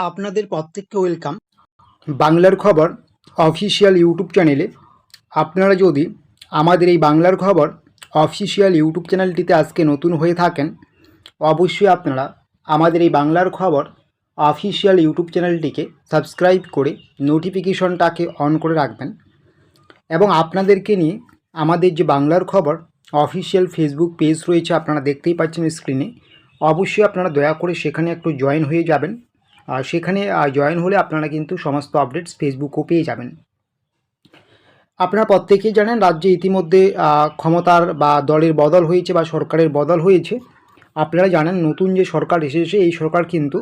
আপনাদের প্রত্যেককে ওয়েলকাম বাংলার খবর অফিসিয়াল ইউটিউব চ্যানেলে। আপনারা যদি আমাদের এই বাংলার খবর অফিসিয়াল ইউটিউব চ্যানেলটিতে আজকে নতুন হয়ে থাকেন, অবশ্যই আপনারা আমাদের এই বাংলার খবর অফিসিয়াল ইউটিউব চ্যানেলটিকে সাবস্ক্রাইব করে নোটিফিকেশনটাকে অন করে রাখবেন। এবং আপনাদেরকে নিয়ে আমাদের যে বাংলার খবর অফিসিয়াল ফেসবুক পেজ রয়েছে, আপনারা দেখতেই পাচ্ছেন স্ক্রিনে, অবশ্যই আপনারা দয়া করে সেখানে একটু জয়েন হয়ে যাবেন। আর সেখানে জয়েন হলে আপনারা কিন্তু সমস্ত আপডেটস ফেসবুকও পেয়ে যাবেন। আপনারা প্রত্যেকেই জানেন রাজ্যে ইতিমধ্যে ক্ষমতার বা দলের বদল হয়েছে বা সরকারের বদল হয়েছে। আপনারা জানেন নতুন যে সরকার এসেছে এই সরকার কিন্তু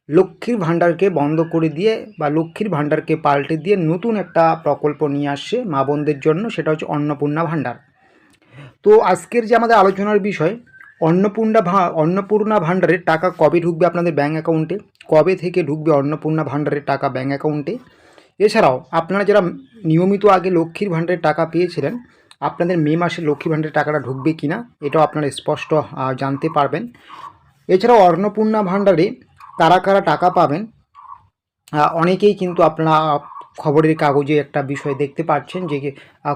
লক্ষ্মীর ভাণ্ডারকে বন্ধ করে দিয়ে বা লক্ষ্মীর ভাণ্ডারকে পাল্টে দিয়ে নতুন একটা প্রকল্প নিয়ে আসছে মা বোনদের জন্য, সেটা হচ্ছে অন্নপূর্ণা ভাণ্ডার। তো আজকের যে আমাদের আলোচনার বিষয়, অন্নপূর্ণা ভাণ্ডারের টাকা কবে ঢুকবে আপনাদের ব্যাঙ্ক অ্যাকাউন্টে, কবে থেকে ঢুকবে অন্নপূর্ণা ভাণ্ডারের টাকা ব্যাঙ্ক অ্যাকাউন্টে। এছাড়াও আপনারা যারা নিয়মিত আগে লক্ষ্মীর ভাণ্ডারের টাকা পেয়েছিলেন, আপনাদের মে মাসে লক্ষ্মীর ভাণ্ডারের টাকাটা ঢুকবে কিনা এটাও আপনারা স্পষ্ট জানতে পারবেন। এছাড়াও অন্নপূর্ণা ভাণ্ডারে কারা কারা টাকা পাবেন, অনেকেই কিন্তু আপনারা খবরের কাগজে একটা বিষয় দেখতে পাচ্ছেন যে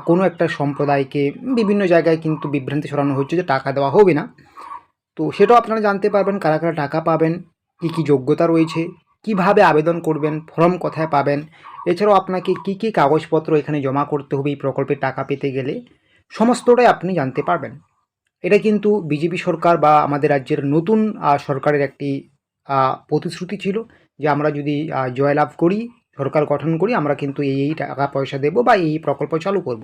কোনো একটা সম্প্রদায়কে বিভিন্ন জায়গায় কিন্তু বিভ্রান্তি ছড়ানো হচ্ছে যে টাকা দেওয়া হবে না। তো সেটাও আপনারা জানতে পারবেন কারা কারা টাকা পাবেন, কী কী যোগ্যতা রয়েছে, কিভাবে আবেদন করবেন, ফর্ম কোথায় পাবেন, এছাড়াও আপনাকে কী কী কাগজপত্র এখানে জমা করতে হবে এই প্রকল্পের টাকা পেতে গেলে, সমস্তটাই আপনি জানতে পারবেন। এটা কিন্তু বিজেপি সরকার বা আমাদের রাজ্যের নতুন সরকারের একটি প্রতিশ্রুতি ছিল যে আমরা যদি জয়লাভ করি, সরকার গঠন করি, আমরা কিন্তু এই টাকা পয়সা দেব বা এই প্রকল্প চালু করব।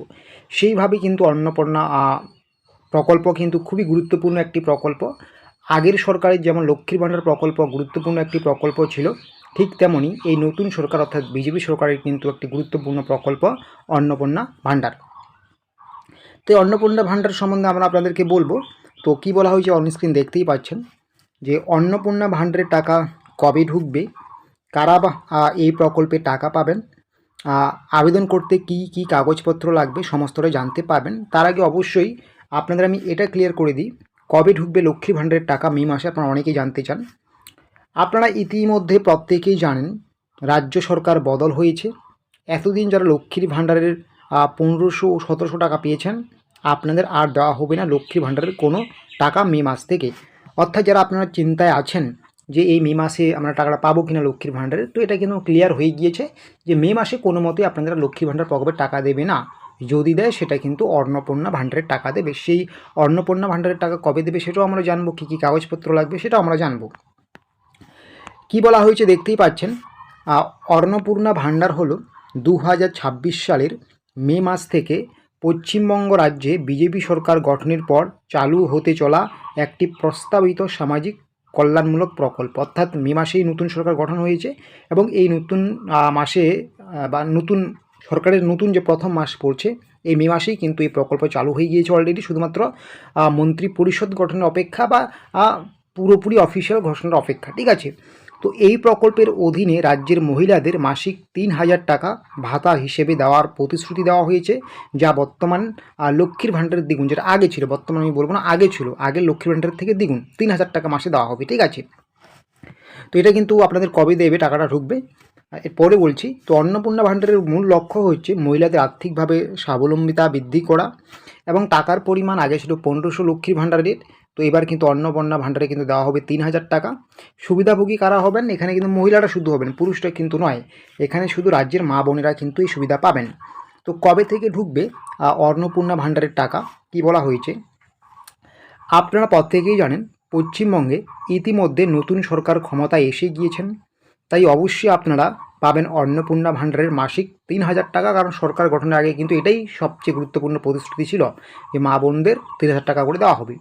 সেইভাবে কিন্তু অন্নপূর্ণা প্রকল্প কিন্তু খুবই গুরুত্বপূর্ণ একটি প্রকল্প। আগের সরকারের যেমন লক্ষ্মীর ভাণ্ডার প্রকল্প গুরুত্বপূর্ণ একটি প্রকল্প ছিল, ঠিক তেমনই এই নতুন সরকার অর্থাৎ বিজেপি সরকারের কিন্তু একটি গুরুত্বপূর্ণ প্রকল্প অন্নপূর্ণা ভাণ্ডার। তো এই অন্নপূর্ণা ভাণ্ডার সম্বন্ধে আমরা আপনাদেরকে বলবো। তো কি বলা হয়েছে অন স্ক্রিন দেখতেই পাচ্ছেন যে অন্নপূর্ণা ভাণ্ডারের টাকা কবে ঢুকবে, কারা বা এই প্রকল্পে টাকা পাবেন, আবেদন করতে কি কি কাগজপত্র লাগবে সমস্তটাই জানতে পারবেন। তার আগে অবশ্যই আপনাদের আমি এটা ক্লিয়ার করে দিই, কবে ঢুকবে লক্ষ্মী ভাণ্ডারের টাকা মে মাসে, আপনারা অনেকেই জানতে চান। আপনারা ইতিমধ্যে প্রত্যেকেই জানেন রাজ্য সরকার বদল হয়েছে। এতদিন যারা লক্ষ্মীর ভাণ্ডারের 1500 ও 1700 টাকা পেয়েছেন, আপনাদের আর দেওয়া হবে না লক্ষ্মীর ভাণ্ডারের কোনো টাকা মে মাস থেকে। অর্থাৎ যারা আপনারা চিন্তায় আছেন যে এই মে মাসে আমরা টাকাটা পাবো কিনা লক্ষ্মীর ভাণ্ডারে, তো এটা কিন্তু ক্লিয়ার হয়ে গিয়েছে যে মে মাসে কোনো মতেই আপনারা লক্ষ্মীর ভাণ্ডার প্রকল্পের টাকা দেবে না। যদি দেয় সেটা কিন্তু অন্নপূর্ণা ভাণ্ডারের টাকা দেবে। সেই অন্নপূর্ণা ভাণ্ডারের টাকা কবে দেবে সেটাও আমরা জানবো, কী কী কাগজপত্র লাগবে সেটাও আমরা জানবো। কি বলা হয়েছে দেখতেই পাচ্ছেন, অন্নপূর্ণা ভাণ্ডার হলো 2026 সালের মে মাস থেকে পশ্চিমবঙ্গ রাজ্যে বিজেপি সরকার গঠনের পর চালু হতে চলা একটি প্রস্তাবিত সামাজিক কল্যাণমূলক প্রকল্প। অর্থাৎ মে মাসেই নতুন সরকার গঠন হয়েছে এবং এই নতুন মাসে বা নতুন সরকারের নতুন যে প্রথম মাস পড়ছে এই মে মাসেই কিন্তু এই প্রকল্প চালু হয়ে গিয়েছে অলরেডি। শুধুমাত্র মন্ত্রী পরিষদ গঠনের অপেক্ষা বা পুরোপুরি অফিসিয়াল ঘোষণার অপেক্ষা, ঠিক আছে। তো এই প্রকল্পের অধীনে রাজ্যের মহিলাদের মাসিক 3000 টাকা ভাতা হিসেবে দেওয়ার প্রতিশ্রুতি দেওয়া হয়েছে, যা বর্তমান লক্ষ্মীর ভাণ্ডারের দ্বিগুণ। যেটা আগে ছিল, বর্তমানে আমি বলবো না, আগে ছিল, আগের লক্ষ্মীর ভাণ্ডারের থেকে দ্বিগুণ 3000 টাকা মাসে দেওয়া হবে, ঠিক আছে। তো এটা কিন্তু আপনাদের কবে দেবে টাকাটা ঢুকবে এরপরে বলছি। তো অন্নপূর্ণা ভাণ্ডারের মূল লক্ষ্য হচ্ছে মহিলাদের আর্থিকভাবে স্বাবলম্বিতা বৃদ্ধি করা, এবং টাকার পরিমাণ আগে ছিল 1500 লক্ষ্মীর ভাণ্ডারের, তো এবার কিন্তু অন্নপূর্ণা ভাণ্ডারে কিন্তু দেওয়া হবে 3000 টাকা। সুবিধাভোগী কারা হবেন, এখানে কিন্তু মহিলারা শুধু হবেন, পুরুষরা কিন্তু নয়, এখানে শুধু রাজ্যের মা বোনেরা কিন্তু এই সুবিধা পাবেন। তো কবে থেকে ঢুকবে অন্নপূর্ণা ভাণ্ডারের টাকা, কি বলা হয়েছে, আপনারা প্রত্যেকেই জানেন পশ্চিমবঙ্গে ইতিমধ্যে নতুন সরকার ক্ষমতায় এসে গিয়েছেন, তাই অবশ্যই আপনারা পাবেন অন্নপূর্ণা ভাণ্ডারের মাসিক 3000 টাকা। কারণ সরকার গঠনের আগে কিন্তু এটাই সবচেয়ে গুরুত্বপূর্ণ প্রতিশ্রুতি ছিল যে মা বোনদের 3000 টাকা করে দেওয়া হবে।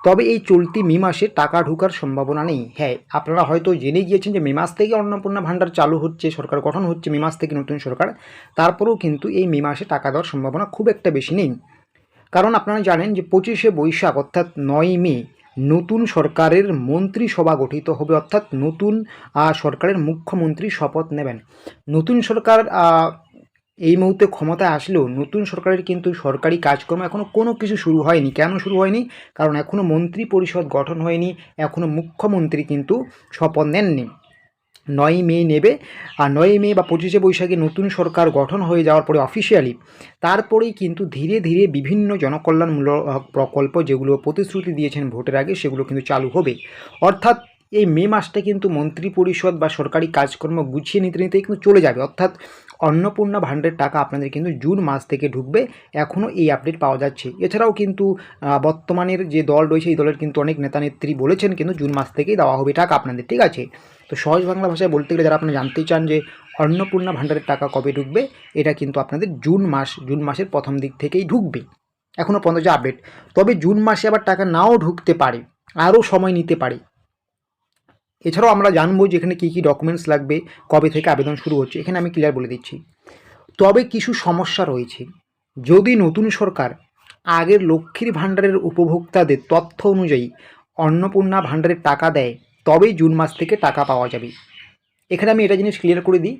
তবে এই চলতি মে মাসে টাকা ঢোকার সম্ভাবনা নেই। হ্যাঁ, আপনারা হয়তো জেনে গিয়েছেন যে মে মাস থেকে অন্নপূর্ণা ভাণ্ডার চালু হচ্ছে, সরকার গঠন হচ্ছে মে মাস থেকে নতুন সরকার, তারপরেও কিন্তু এই মে মাসে টাকা দেওয়ার সম্ভাবনা খুব একটা বেশি নেই। কারণ আপনারা জানেন যে 25শে বৈশাখ অর্থাৎ 9ই মে নতুন সরকারের মন্ত্রিসভা গঠিত হবে, অর্থাৎ নতুন সরকারের মুখ্যমন্ত্রী শপথ নেবেন। নতুন সরকার এই মুহূর্তে ক্ষমতায় আসলেও নতুন সরকারের কিন্তু সরকারি কাজকর্ম এখনও কোনো কিছু শুরু হয়নি। কেন শুরু হয়নি? কারণ এখনও মন্ত্রী পরিষদ গঠন হয়নি, এখনও মুখ্যমন্ত্রী কিন্তু শপথ নেননি। 9ই মে নেবে। আর 9ই মে বা 25শে বৈশাখে নতুন সরকার গঠন হয়ে যাওয়ার পরে অফিসিয়ালি তারপরেই কিন্তু ধীরে ধীরে বিভিন্ন জনকল্যাণমূলক প্রকল্প যেগুলো প্রতিশ্রুতি দিয়েছেন ভোটের আগে সেগুলো কিন্তু চালু হবে। অর্থাৎ এই মে মাসটা কিন্তু মন্ত্রী পরিষদ বা সরকারি কাজকর্ম গুছিয়ে নিতে নিতেই কিন্তু চলে যাবে। অর্থাৎ অন্নপূর্ণা ভাণ্ডারের টাকা আপনাদের কিন্তু জুন মাস থেকে ঢুকবে, এখনও এই আপডেট পাওয়া যাচ্ছে। এছাড়াও কিন্তু বর্তমানের যে দল রয়েছে এই দলের কিন্তু অনেক নেতা নেত্রী বলেছেন কিন্তু জুন মাস থেকেই দেওয়া হবে টাকা আপনাদের, ঠিক আছে। তো সহজ বাংলা ভাষায় বলতে গেলে যারা আপনারা জানতে চান যে অন্নপূর্ণা ভাণ্ডারের টাকা কবে ঢুকবে, এটা কিন্তু আপনাদের জুন মাসের প্রথম দিক থেকেই ঢুকবে, এখনও পর্যন্ত যে আপডেট। তবে জুন মাসে আবার টাকা নাও ঢুকতে পারে, আরও সময় নিতে পারে। এছাড়াও আমরা জানবো যে এখানে কী কী ডকুমেন্টস লাগবে, কবে থেকে আবেদন শুরু হচ্ছে, এখানে আমি ক্লিয়ার বলে দিচ্ছি। তবে কিছু সমস্যা রয়েছে। যদি নতুন সরকার আগের লক্ষ্মীর ভাণ্ডারের উপভোক্তাদের তথ্য অনুযায়ী অন্নপূর্ণা ভাণ্ডারের টাকা দেয়, তবেই জুন মাস থেকে টাকা পাওয়া যাবে। এখানে আমি এটা জিনিস ক্লিয়ার করে দিই,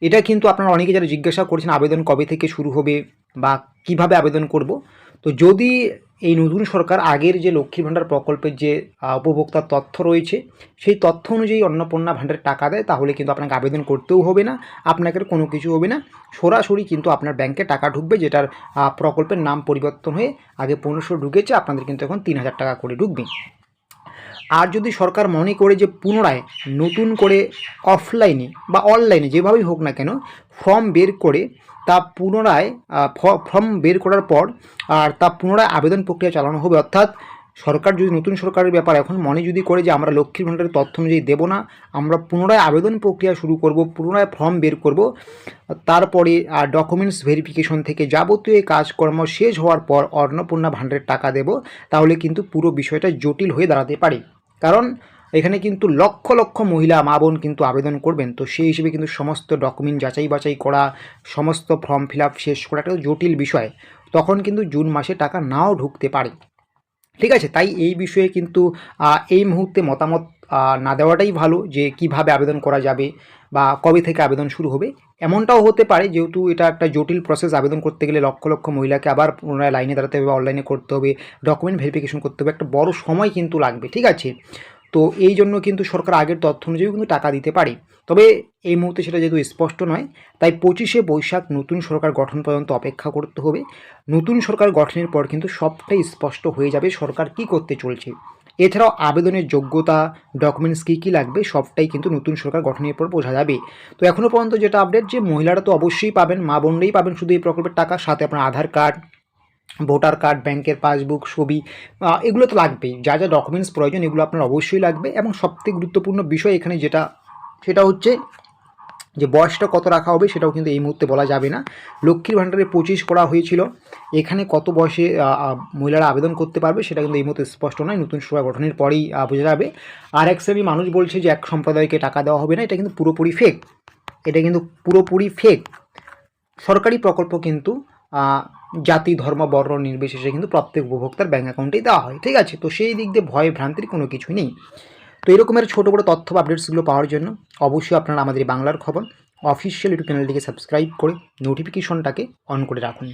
এটা কিন্তু আপনারা অনেকে যারা জিজ্ঞাসা করছেন আবেদন কবে থেকে শুরু হবে বা কিভাবে আবেদন করব, তো যদি এই নতুন সরকার আগের যে লক্ষ্মীর ভাণ্ডার প্রকল্পের যে উপভোক্তার তথ্য রয়েছে সেই তথ্য অনুযায়ী অন্নপূর্ণা ভাণ্ডারের টাকা দেয়, তাহলে কিন্তু আপনাকে আবেদন করতেও হবে না, আপনাকে কোনো কিছু হবে না, সরাসরি কিন্তু আপনার ব্যাংকে টাকা ঢুকবে, যেটার প্রকল্পের নাম পরিবর্তন হয়ে আগে 1500 ঢুকেছে, আপনাদের কিন্তু এখন 3000 টাকা করে ঢুকবে। আর যদি সরকার মনে করে যে পুনরায় নতুন করে অফলাইনে বা অনলাইনে যেভাবেই হোক না কেন ফর্ম বের করে তা পুনরায় ফর্ম বের করার পর আর তা পুনরায় আবেদন প্রক্রিয়া চালানো হবে। অর্থাৎ সরকার যদি নতুন সরকারের ব্যাপার এখন মনে যদি করে যে আমরা লক্ষ্মীর ভাণ্ডারের তথ্য অনুযায়ী দেবো না, আমরা পুনরায় আবেদন প্রক্রিয়া শুরু করব, পুনরায় ফর্ম বের করব, তারপরে ডকুমেন্টস ভেরিফিকেশন থেকে যাবতীয় কাজকর্ম শেষ হওয়ার পর অন্নপূর্ণা ভাণ্ডারের টাকা দেব, তাহলে কিন্তু পুরো বিষয়টা জটিল হয়ে দাঁড়াতে পারে। কারণ এখানে কিন্তু লক্ষ লক্ষ মহিলা মা বোন কিন্তু আবেদন করবেন, তো সেই হিসেবে কিন্তু সমস্ত ডকুমেন্ট যাচাই বাছাই করা, সমস্ত ফর্ম ফিল আপ শেষ করা একটা জটিল বিষয়, তখন কিন্তু জুন মাসে টাকা নাও ঢুকতে পারে, ঠিক আছে। তাই এই বিষয়ে কিন্তু এই মুহূর্তে মতামত না দেওয়াটাই ভালো যে কিভাবে আবেদন করা যাবে বা কবে থেকে আবেদন শুরু হবে। এমনটাও হতে পারে যেহেতু এটা একটা জটিল প্রসেস, আবেদন করতে গেলে লক্ষ লক্ষ মহিলাকে আবার পুনরায় লাইনে দাঁড়াতে হবে, অনলাইনে করতে হবে, ডকুমেন্ট ভেরিফিকেশন করতে হবে, একটা বড় সময় কিন্তু লাগবে, ঠিক আছে। তো এই জন্য কিন্তু সরকার আগের তথ্য অনুযায়ী কিন্তু টাকা দিতে পারে, তবে এই মুহূর্তে সেটা যেহেতু স্পষ্ট নয়, তাই 25শে বৈশাখ নতুন সরকার গঠন পর্যন্ত অপেক্ষা করতে হবে। নতুন সরকার গঠনের পর কিন্তু সবটাই স্পষ্ট হয়ে যাবে সরকার কি করতে চলছে। এছাড়াও আবেদনের যোগ্যতা, ডকুমেন্টস কী কী লাগবে সবটাই কিন্তু নতুন সরকার গঠনের পর বোঝা যাবে। তো এখনও পর্যন্ত যেটা আপডেট, যে মহিলারা তো অবশ্যই পাবেন, মা বোনরাই পাবেন শুধু এই প্রকল্পের টাকা, সাথে আপনার আধার কার্ড, ভোটার কার্ড, ব্যাংকের পাসবুক, ছবি, এগুলো তো লাগবেই। যা যা ডকুমেন্টস প্রয়োজন এগুলো আপনার অবশ্যই লাগবে। এবং সবথেকে গুরুত্বপূর্ণ বিষয় এখানে যেটা, সেটা হচ্ছে যে বয়সটা কত রাখা হবে সেটাও কিন্তু এই মুহূর্তে বলা যাবে না। লক্ষ্মীর ভাণ্ডারে 25 করা হয়েছিল, এখানে কত বয়সে মহিলারা আবেদন করতে পারবে সেটা কিন্তু এই মুহূর্তে স্পষ্ট নয়, নতুন সরকার গঠনের পরেই বোঝা যাবে। আর এক শ্রেণী মানুষ বলছে যে এক সম্প্রদায়কে টাকা দেওয়া হবে না, এটা কিন্তু পুরোপুরি ফেক, এটা কিন্তু পুরোপুরি ফেক। সরকারি প্রকল্প কিন্তু জাতি, ধর্ম, বর্ণ নির্বিশেষে কিন্তু প্রত্যেক উপভোক্তার ব্যাঙ্ক অ্যাকাউন্টেই দেওয়া হয়, ঠিক আছে। তো সেই দিক দিয়ে ভয় ভ্রান্তির কোনো কিছুই নেই। তো এরকমের ছোটো বড়ো তথ্য বা আপডেটসগুলো পাওয়ার জন্য অবশ্যই আপনারা আমাদের বাংলার খবর অফিসিয়াল ইউটিউব চ্যানেলটিকে সাবস্ক্রাইব করে নোটিফিকেশনটাকে অন করে রাখুন।